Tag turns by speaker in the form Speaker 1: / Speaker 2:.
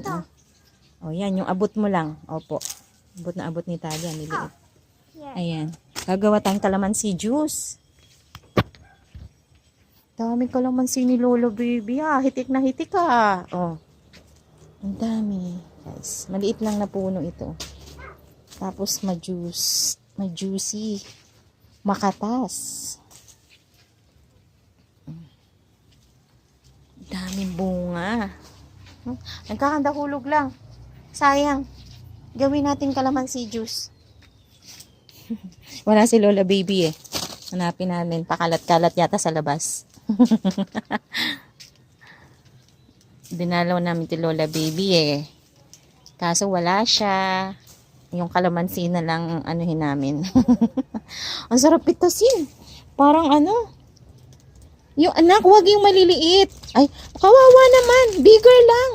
Speaker 1: Yan, oh, yan, yung abot mo lang. Opo. Abot na abot ni Talia. Niliit. Ayan. Gagawa tayong kalamansi juice. Daming kalamansi ni Lola baby. Hitik na hitik Oh. Ang dami. Guys, maliit lang na puno ito. Tapos ma-juicy. Makatas. Daming bunga. Nagkakandahulog lang. Sayang. Gawin natin kalamansi juice. Wala si Lola baby Hanapin namin. Pakalat-kalat yata sa labas. Dinalaw namin si Lola baby Kaso wala siya. Yung kalamansi na lang ang anuhin namin. Ang sarap pitasin. Parang yung anak, wag yung maliliit. Ay, kawawa naman. Bigger lang.